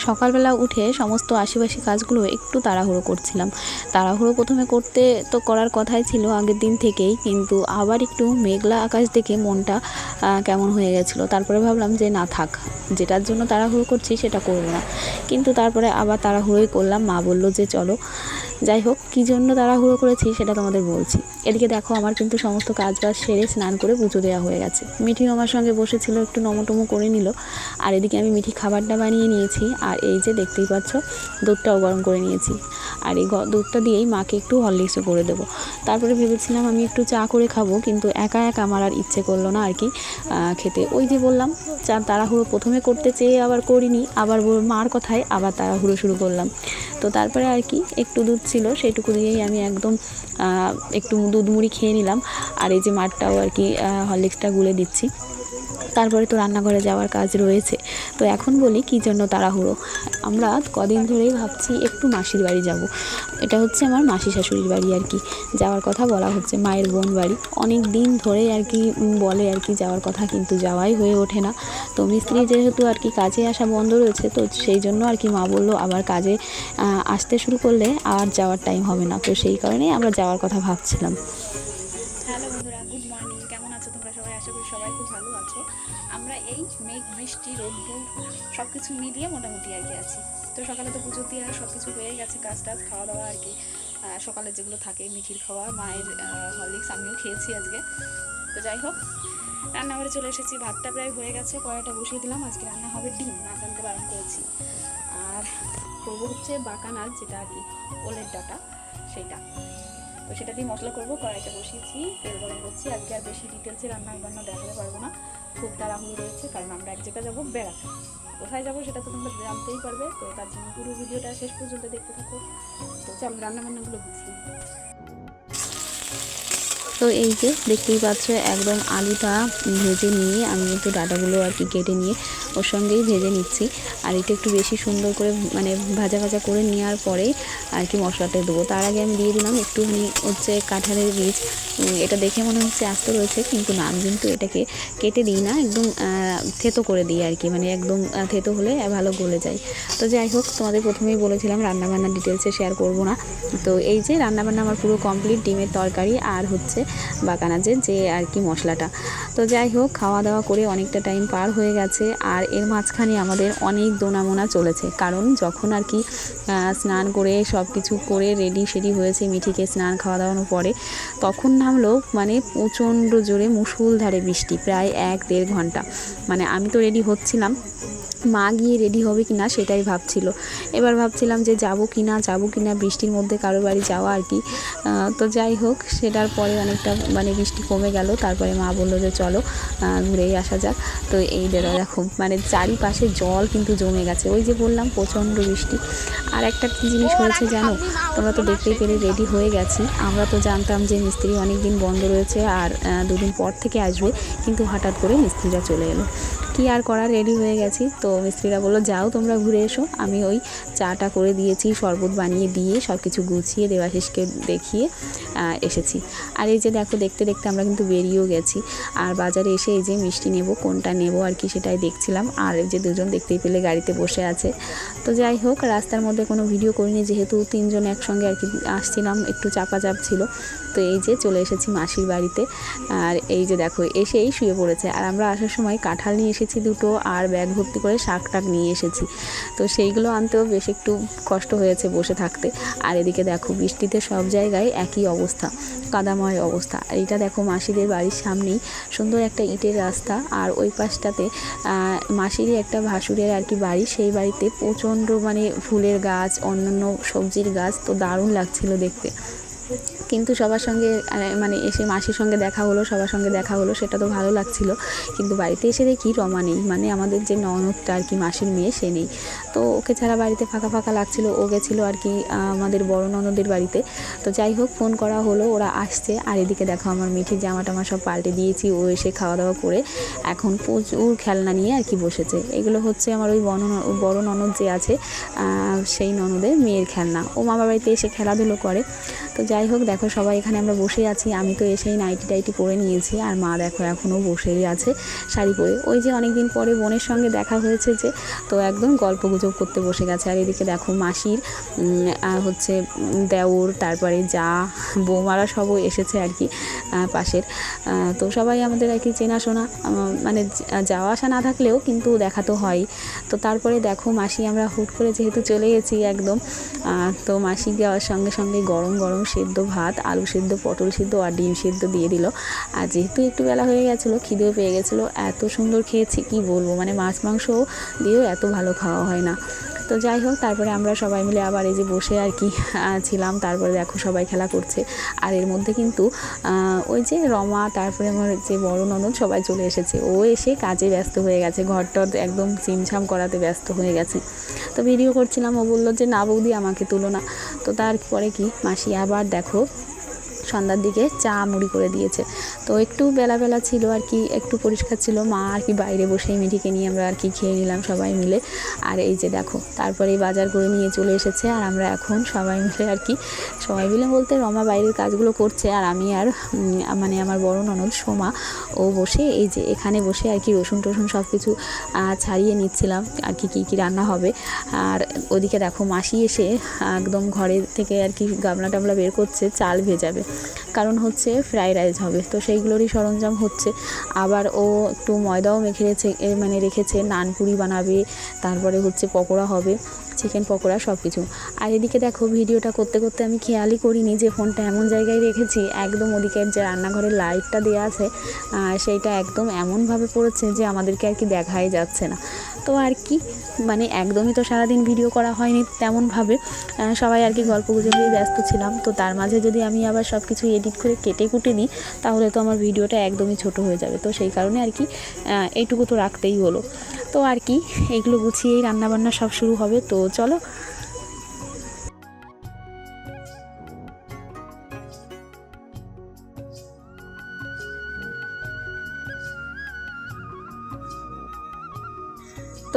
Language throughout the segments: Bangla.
সকালবেলা উঠে সমস্ত আশেপাশে কাজগুলো একটু তাড়াহুড়ো করছিলাম। তাড়াহুড়ো প্রথমে করতে তো করার কথাই ছিল আগের দিন থেকেই, কিন্তু আবার একটু মেঘলা আকাশ দেখে মনটা কেমন হয়ে গেছিলো। তারপরে ভাবলাম যে না থাক, যেটার জন্য তাড়াহুড়ো করছি সেটা করবো না। কিন্তু তারপরে আবার তাড়াহুড়োই করলাম। মা বললো যে চলো। যাই হোক, কী জন্য তাড়াহুড়ো করেছি সেটা তোমাদের বলছি। এদিকে দেখো, আমার কিন্তু সমস্ত কাজ বাজ সেরে স্নান করে পুজো দেওয়া হয়ে গেছে। মিঠিও আমার সঙ্গে বসেছিল, একটু নমটমো করে নিল। আর এদিকে আমি মিঠি খাবারটা বানিয়ে নিয়েছি। আর এই যে দেখতেই পাচ্ছ, দুধটাও গরম করে নিয়েছি। আর এই দুধটা দিয়েই মাকে একটু হরলিক্সও করে দেবো। তারপরে ভেবেছিলাম আমি একটু চা করে খাবো, কিন্তু একা একা আমার আর ইচ্ছে করলো না আর কি খেতে। ওই যে বললাম, চা তাড়াহুড়ো প্রথমে করতে চেয়ে আবার করিনি, আবার মার কথায় আবার তাড়াহুড়ো শুরু করলাম। তো তারপরে আর কি একটু দুধ ছিল, সেইটুকু দিয়েই আমি একদম একটু দুধ মুড়ি খেয়ে নিলাম। আর এই যে মারটাও আর কি হরলিক্সটা গুলে দিচ্ছি। তারপরে তো রান্নাঘরে যাওয়ার কাজ রয়েছে। তো এখন বলি কী জন্য তাড়াহুড়ো। আমরা কদিন ধরেই ভাবছি একটু মাসির বাড়ি যাব। এটা হচ্ছে আমার মাসি শাশুড়ির বাড়ি আর কি, যাওয়ার কথা বলা হচ্ছে, মায়ের বোন বাড়ি। অনেক দিন ধরে আর কি বলে আর কি যাওয়ার কথা, কিন্তু যাওয়াই হয়ে ওঠে না। তো মিস্ত্রি যেহেতু আর কি কাজে আসা বন্ধ রয়েছে, তো সেই জন্য আর কি মা বললো আবার কাজে আসতে শুরু করলে আর যাওয়ার টাইম হবে না। তো সেই কারণেই আমরা যাওয়ার কথা ভাবছিলাম। হ্যালো বন্ধুরা, গুড মর্নিং। কেমন আছো তোমরা সবাই? আশা করি সবাই খুব ভালো আছো। আমরা এই মেঘ বৃষ্টি রোদ্দুর সব কিছু মিলিয়ে মোটামুটি আর কি আছি। তো সকালে তো পুজো দিয়ে সব কিছু হয়ে গেছে, কাজ টাজ খাওয়া দাওয়া আর কি সকালে যেগুলো থাকে, মিঠির খাওয়া, মায়ের হরলিক্স, আমিও খেয়েছি আজকে। তো যাই হোক, রান্নাঘরে চলে এসেছি। ভাতটা প্রায় হয়ে গেছে, কড়াইটা বসিয়ে দিলাম। আজকে রান্না হবে ডিম, মাছ আনতে বারণ করেছি। আর করবো হচ্ছে বাকানাল, যেটা আর কি ওলের ডাটা, সেইটা। তো সেটা দিয়ে মশলা করবো। কড়াইটা বসিয়েছি, তেল গরম করছি। আজকে আর বেশি ডিটেলসে রান্না দেখাতে পারবো না, খুব তাড়াহুড়ো রয়েছে, কারণ আমরা এক জায়গায় যাবো বেড়াতে। কোথায় যাবো সেটা তো তোমরা জানতেই পারবে। তো তার জন্য পুরো ভিডিওটা শেষ পর্যন্ত দেখতে থাকো। তো চলো রান্নাবান্নাগুলো বুঝি। তো এই যে দেখতেই পাচ্ছ, একদম আলুটা ভেজে নিয়ে আমি একটু ডাঁটাগুলো আর কি কেটে নিয়ে ওর সঙ্গেই ভেজে নিচ্ছি। আর এটা একটু বেশি সুন্দর করে মানে ভাজা ভাজা করে নেওয়ার পরেই আর কি মশলাটা দেবো। তার আগে আমি দিয়ে দিলাম একটুখানি হচ্ছে কাঁঠালের বীজ। এটা দেখে মনে হচ্ছে আস্ত রয়েছে, কিন্তু না, আমি কিন্তু এটাকে কেটে দিই না, একদম থেতো করে দিই আর কি, মানে একদম থেতো হলে ভালো গলে যায়। তো যাই হোক, তোমাদের প্রথমেই বলেছিলাম রান্নাবান্না ডিটেলসে শেয়ার করব না। তো এই যে রান্নাবান্না আমার পুরো কমপ্লিট, ডিমের তরকারি আর হচ্ছে বাকানাজের যে আর কি মশলাটা। তো যাই হোক, খাওয়া দাওয়া করে অনেকটা টাইম পার হয়ে গেছে। আর এর মাঝখানে আমাদের অনেক দোনামোনা চলেছে, কারণ যখন আর কি স্নান করে সব কিছু করে রেডি সেডি হয়েছে, মিঠিকে স্নান খাওয়া দাওয়ানোর পরে তখন নামলো মানে প্রচণ্ড জোরে মুষলধারে বৃষ্টি, প্রায় 1-1.5 ঘন্টা। মানে আমি তো রেডি হচ্ছিলাম, মা গিয়ে রেডি হবে কি না সেটাই ভাবছিল। এবার ভাবছিলাম যে যাবো কি না বৃষ্টির মধ্যে কারো বাড়ি যাওয়া আর কি। তো যাই হোক, সেটার পরে অনেকটা মানে বৃষ্টি কমে গেল। তারপরে মা বললো যে চলো ঘুরেই আসা যাক। তো এই দেখো, মানে চারিপাশে জল কিন্তু জমে গেছে, ওই যে বললাম প্রচণ্ড বৃষ্টি। আর একটা কী জিনিস হয়েছে জানো, তোমরা তো দেখতেই পেলে রেডি হয়ে গেছি। আমরা তো জানতাম যে মিস্ত্রি অনেক দিন বন্ধ রয়েছে আর 2 দিন পর থেকে আসবে, কিন্তু হঠাৎ করে মিস্ত্রিরা চলে এলো। কি আর করার, রেডি হয়ে গেছি। তো মিস্ত্রিরা বললো যাও তোমরা ঘুরে এসো। আমি ওই চাটা করে দিয়েছি, শরবত বানিয়ে দিয়ে সব কিছু গুছিয়ে দেবাশিসকে দেখিয়ে এসেছি। আর এই যে দেখো, দেখতে দেখতে আমরা কিন্তু বেরিয়েও গেছি। আর বাজারে এসে এই যে মিষ্টি নেব, কোনটা নেব আর কি সেটাই দেখছিলাম। আর এই যে দুজন দেখতেই পেলে গাড়িতে বসে আছে। তো যাই হোক, রাস্তার মধ্যে কোনো ভিডিও করিনি, যেহেতু 3 জন একসঙ্গে আর কি আসছিলাম, একটু চাপাচাপ ছিল। তো এই যে চলে এসেছি মাসির বাড়িতে। আর এই যে দেখো, এসেই শুয়ে পড়েছে। আর আমরা আসার সময় কাঁঠাল নিয়ে এসেছি 2টো, আর ব্যাগ ভর্তি করে শাক টাক নিয়ে এসেছি। তো সেইগুলো আনতেও বেশ একটু কষ্ট হয়েছে বসে থাকতে। আর এদিকে দেখো, বৃষ্টিতে সব জায়গায় একই অবস্থা, কাদাময় অবস্থা। এইটা দেখো মাসিদের বাড়ির সামনেই সুন্দর একটা ইটের রাস্তা, আর ওই পাশটাতে মাসিরই একটা ভাসুরের আর কি বাড়ি। সেই বাড়িতে প্রচণ্ড মানে ফুলের গাছ, অন্যান্য সবজির গাছ, তো দারুণ লাগছিল দেখতে। কিন্তু সবার সঙ্গে মানে এসে মাসির সঙ্গে দেখা হলো, সবার সঙ্গে দেখা হলো, সেটা তো ভালো লাগছিল। কিন্তু বাড়িতে এসে দেখি রমা নেই, মানে আমাদের যে ননদটা আর কি মাসির মেয়ে, সে নেই। তো ওকে ছাড়া বাড়িতে ফাঁকা ফাঁকা লাগছিল। ও গেছিলো আর কি আমাদের বড় ননদের বাড়িতে। তো যাই হোক, ফোন করা হলো, ওরা আসছে। আর এদিকে দেখো, আমার মিঠির জামা টামা সব পাল্টে দিয়েছি। ও এসে খাওয়া দাওয়া করে এখন প্রচুর খেলনা নিয়ে আর কি বসেছে। এগুলো হচ্ছে আমার ওই বড় ননদ যে আছে, সেই ননদের মেয়ের খেলনা। ও মামা বাড়িতে এসে খেলাধুলো করে। তো যাই হোক দেখো সবাই এখানে আমরা বসে আছি। আমি তো এসেই নাইটি টাইটি পরে নিয়েছি, আর মা দেখো এখনও বসেই আছে শাড়ি পরে। ওই যে অনেক দিন পরে বোনের সঙ্গে দেখা হয়েছে যে, তো একদম গল্প গুজব করতে বসে গেছে। আর এদিকে দেখো মাসির হচ্ছে দেওর, তারপরে যা বৌমারা সবও এসেছে আর কি পাশের। তো সবাই আমাদের আর কি চেনাশোনা, মানে যাওয়া আসা না থাকলেও কিন্তু দেখা তো হয়। তো তারপরে দেখো মাসি আমরা হুট করে যেহেতু চলে গেছি একদম, তো মাসি যাওয়ার সঙ্গে সঙ্গে গরম গরম সেদ্ধ ভাত, আলু সেদ্ধ, পটল সেদ্ধ আর ডিম সেদ্ধ দিয়ে দিল। আর যেহেতু একটু বেলা হয়ে গেছিলো, খিদেও পেয়ে গেছিলো, এত সুন্দর খেয়েছি কি বলবো, মানে মাছ মাংস দিয়েও এত ভালো খাওয়া হয় না। তো যাই হোক তারপরে আমরা সবাই মিলে আবার এই যে বসে আর কি ছিলাম। তারপরে দেখো সবাই খেলা করছে, আর এর মধ্যে কিন্তু ওই যে রমা, তারপরে আমার যে বড় ননদ সবাই চলে এসেছে। ও এসে কাজে ব্যস্ত হয়ে গেছে, ঘরটা একদম ছিমছাম করাতে ব্যস্ত হয়ে গেছে। তো ভিডিও করছিলাম, ও বললো যে না বৌদি আমাকে তুলো না। তো তারপরে কি মাসি আবার দেখো সন্ধ্যার দিকে চা মুড়ি করে দিয়েছে। তো একটু বেলা ছিল আর কি, একটু পরিষ্কার ছিল। মা আর কি বাইরে বসেই মিঠিকে নিয়ে আমরা আর কি খেয়ে নিলাম সবাই মিলে। আর এই যে দেখো তারপরে বাজার করে নিয়ে চলে এসেছে, আর আমরা এখন সবাই মিলে আর কি, সবাই মিলে বলতে রমা বাইরের কাজগুলো করছে, আর আমি আর মানে আমার বড় ননদ সোমা ও বসে এই যে এখানে বসে আর কি রসুন টসুন সব কিছু ছাড়িয়ে নিচ্ছিলাম আর কি কী রান্না হবে। আর ওদিকে দেখো মাসি এসে একদম ঘরের থেকে আর কি গামলা টামলা বের করছে, চাল ভেজাবে, কারণ হচ্ছে ফ্রাইড রাইস হবে। তো সেইগুলোরই সরঞ্জাম হচ্ছে। আবার ও একটু ময়দাও মানে রেখেছে, নানপুরি বানাবে, তারপরে হচ্ছে পকোড়া হবে, চিকেন পকোড়া সব কিছু। আর এদিকে দেখো ভিডিওটা করতে করতে আমি খেয়ালই করিনি যে ফোনটা এমন জায়গায় রেখেছি, একদম ওদিকের যে রান্নাঘরের লাইটটা দেওয়া আছে সেইটা একদম এমনভাবে পড়েছে যে আমাদেরকে আর কি দেখাই যাচ্ছে না। তো আর কি মানে একদমই তো সারাদিন ভিডিও করা হয়নি তেমনভাবে, সবাই আর কি গল্প গুজবেই ব্যস্ত ছিলাম। তো তার মাঝে যদি আমি আবার সব কিছু এডিট করে কেটে কুটে নিই, তাহলে তো আমার ভিডিওটা একদমই ছোট হয়ে যাবে। তো সেই কারণে আর কি এইটুকু তো রাখতেই হলো। তো আর কি এইগুলো গুছিয়েই রান্নাবান্না সব শুরু হবে। তো চলো।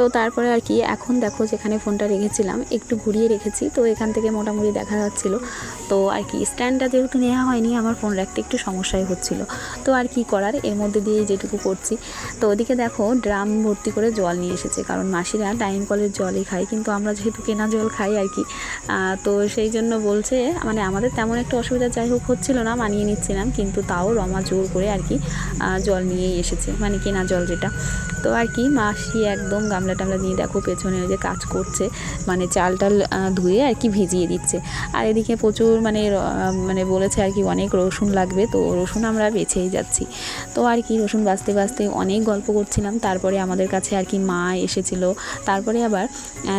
তো তারপরে আর কি এখন দেখো যেখানে ফোনটা রেখেছিলাম একটু ঘুরিয়ে রেখেছি, তো এখান থেকে মোটামুটি দেখা যাচ্ছিল। তো আর কি স্ট্যান্ডটা যেহেতু নেওয়া হয়নি, আমার ফোন রাখতে একটু সমস্যাই হচ্ছিল। তো আর কি করার, এর মধ্যে দিয়ে যেটুকু করছি। তো ওদিকে দেখো ড্রাম ভর্তি করে জল নিয়ে এসেছে, কারণ মাসিরা টাইম কলের জলই খায়, কিন্তু আমরা যেহেতু কেনা জল খাই আর কি, তো সেই জন্য বলছে, মানে আমাদের তেমন একটা অসুবিধা যাই হোক হচ্ছিল না, মানিয়ে নিচ্ছিলাম, কিন্তু তাও রমা জোর করে আর কি জল নিয়েই এসেছে, মানে কেনা জল যেটা। তো আর কি মাসি একদম গামলা টামলা নিয়ে দেখো পেছনে ওই যে কাজ করছে, মানে চাল টাল ধুয়ে আর কি ভিজিয়ে দিচ্ছে। আর এদিকে প্রচুর মানে বলেছে আর কি অনেক রসুন লাগবে, তো রসুন আমরা বেছেই যাচ্ছি। তো আর কি রসুন বাছতে বাছতে অনেক গল্প করছিলাম। তারপরে আমাদের কাছে আর কি মা এসেছিল, তারপরে আবার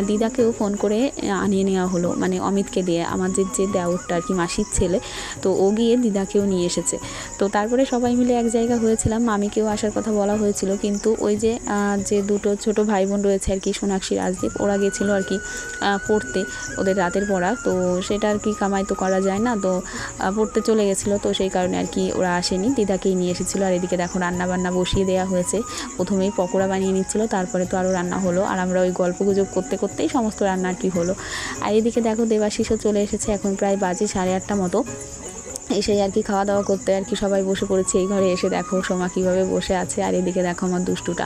দিদাকেও ফোন করে আনিয়ে নেওয়া হলো, মানে অমিতকে দিয়ে, আমাদের যে দেওরটা আর কি মাসির ছেলে, তো ও গিয়ে দিদাকেও নিয়ে এসেছে। তো তারপরে সবাই মিলে এক জায়গা হয়েছিলাম, মামিকেও আসার কথা বলা হয়েছিল, কিন্তু ওই যে দুটো ছোট ভাই বোন রয়েছে আর কি, সোনাক্ষী, রাজদীপ, ওরা গেছিলো আর কি পড়তে, ওদের রাতের পড়া, তো সেটা আর কি কামাই তো করা যায় না, তো পড়তে চলে গেছিলো, তো সেই কারণে আর কি ওরা আসেনি, দিদাকেই নিয়ে এসেছিলো। আর এদিকে দেখো রান্না বান্না বসিয়ে দেওয়া হয়েছে, প্রথমেই পকোড়া বানিয়ে নিচ্ছিলো, তারপরে তো আরও রান্না হলো, আর আমরা ওই গল্প গুজব করতে করতেই সমস্ত রান্না আর কি হলো। আর এদিকে দেখো দেবাশিসও চলে এসেছে, এখন প্রায় বাজে 8:30 মতো, এসেই আর কি খাওয়া দাওয়া করতে আর কি সবাই বসে পড়েছে। এই ঘরে এসে দেখো সোমা কীভাবে বসে আছে, আর এদিকে দেখো আমার দুষ্টুটা,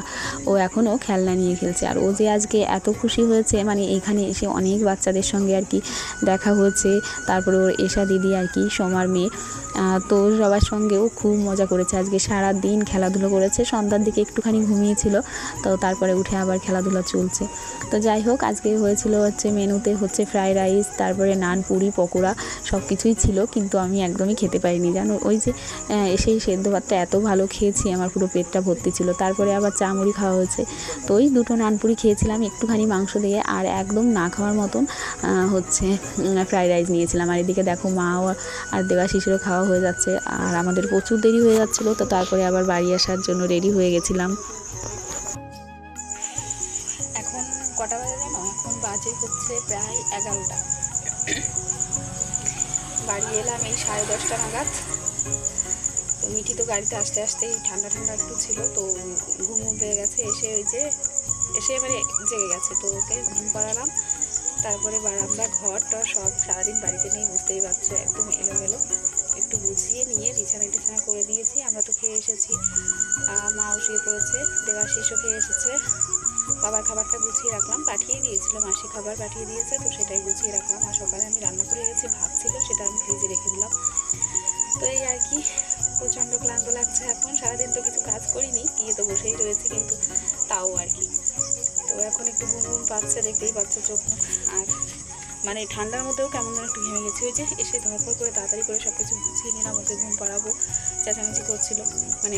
ও এখনও খেলনা নিয়ে খেলছে। আর ও যে আজকে এত খুশি হয়েছে, মানে এখানে এসে অনেক বাচ্চাদের সঙ্গে আর কি দেখা হয়েছে, তারপরে ওর এশা দিদি আর কি সোমার মেয়ে, তো সবার সঙ্গেও খুব মজা করেছে। আজকে সারা দিন খেলাধুলো করেছে, সন্ধ্যার দিকে একটুখানি ঘুমিয়েছিল, তো তারপরে উঠে আবার খেলাধুলা চলছে। তো যাই হোক আজকে হয়েছিল হচ্ছে মেনুতে হচ্ছে ফ্রাইড রাইস, তারপরে নান, পুরি, পকোড়া সব কিছুই ছিল, কিন্তু আমি একদমই খেতে পারিনি জানো। ওই যে এসেই সেদ্ধ ভাতটা এত ভালো খেয়েছি, আমার পুরো পেটটা ভর্তি ছিল। তারপরে আবার চা মুড়ি খাওয়া হয়েছে, তো ওই 2টো নানপুরি খেয়েছিলাম একটুখানি মাংস দিয়ে, আর একদম না খাওয়ার মতন হচ্ছে ফ্রাইড রাইস নিয়েছিলাম। আর এদিকে দেখো মা আর দেবাশিসেরও খাওয়া হয়ে যাচ্ছে, আর আমাদের প্রচুর দেরি হয়ে যাচ্ছিলো, তো তারপরে আবার বাড়ি আসার জন্য রেডি হয়ে গেছিলাম। এখন কটা বাজে জানো? এখন বাজে হচ্ছে প্রায় 11টা। বাড়ি এলাম এই 10:30 নাগাদ। তো মিঠি তো গাড়িতে আসতে আসতেই ঠান্ডা ঠান্ডা একটু ছিল, তো ঘুম পেয়ে গেছে, এসে ওই যে এসে এবারে জেগে গেছে, তো ওকে ঘুম পাড়ালাম, তারপরে বারান্দা ঘরটা সব সারাদিন বাড়িতে নেই, বুঝতেই পারছো, একদম এলোমেলো। একটু গুছিয়ে নিয়ে বিছানা টিছানা করে দিয়েছি। আমরা তো খেয়ে এসেছি, মাও শুয়ে পড়েছে, দেবাশিসও খেয়ে এসেছে। বাবার খাবারটা গুছিয়ে রাখলাম, পাঠিয়ে দিয়েছিল মাসি, খাবার পাঠিয়ে দিয়েছে, তো সেটাই গুছিয়ে রাখলাম। আর সকালে আমি রান্না করে গেছি, ভাত ছিল, সেটা আমি ফ্রিজে রেখে দিলাম। তো এই আর কি, প্রচণ্ড ক্লান্ত লাগছে এখন। সারাদিন তো কিছু কাজ করিনি, গিয়ে তো বসেই রয়েছি, কিন্তু তাও আর কি। তো এখন একটু ঘুম ঘুম পাচ্ছে, দেখতেই পাচ্ছ চোখ মুখ। আর মানে ঠান্ডার মধ্যেও কেমন যেন একটু ঘেমে গেছি। ওই যে এসে ধরপড় করে তাড়াতাড়ি করে সব কিছু গুছিয়ে নিলাম, ওকে ঘুম পাড়াবো, চেঁচামেচি করছিল, মানে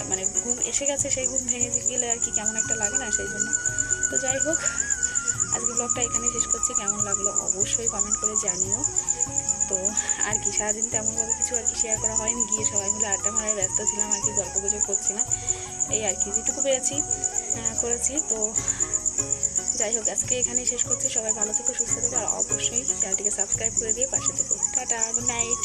মানে ঘুম এসে গেছে, সেই ঘুম ভেঙে গেলে আর কি কেমন একটা লাগে না, সেই জন্য। তো যাই হোক, আজকে ব্লগটা এখানে শেষ করছি। কেমন লাগলো অবশ্যই কমেন্ট করে জানিও। তো আর কি, সারাদিন তেমনভাবে কিছু আর কি শেয়ার করা হয়নি, গিয়ে সবাই মিলে আড্ডা মারায় ব্যস্ত ছিলাম আর কি, গল্প গুজব করছিলাম, এই আর কি, যেটুকু পেরেছি করেছি। তো যাই হোক, আজকে এখানেই শেষ করছি। সবাই ভালো থেকো, সুস্থ থেকো, আর অবশ্যই চ্যানেলটিকে সাবস্ক্রাইব করে দিয়ে পাশে থেকো। Tata, good night.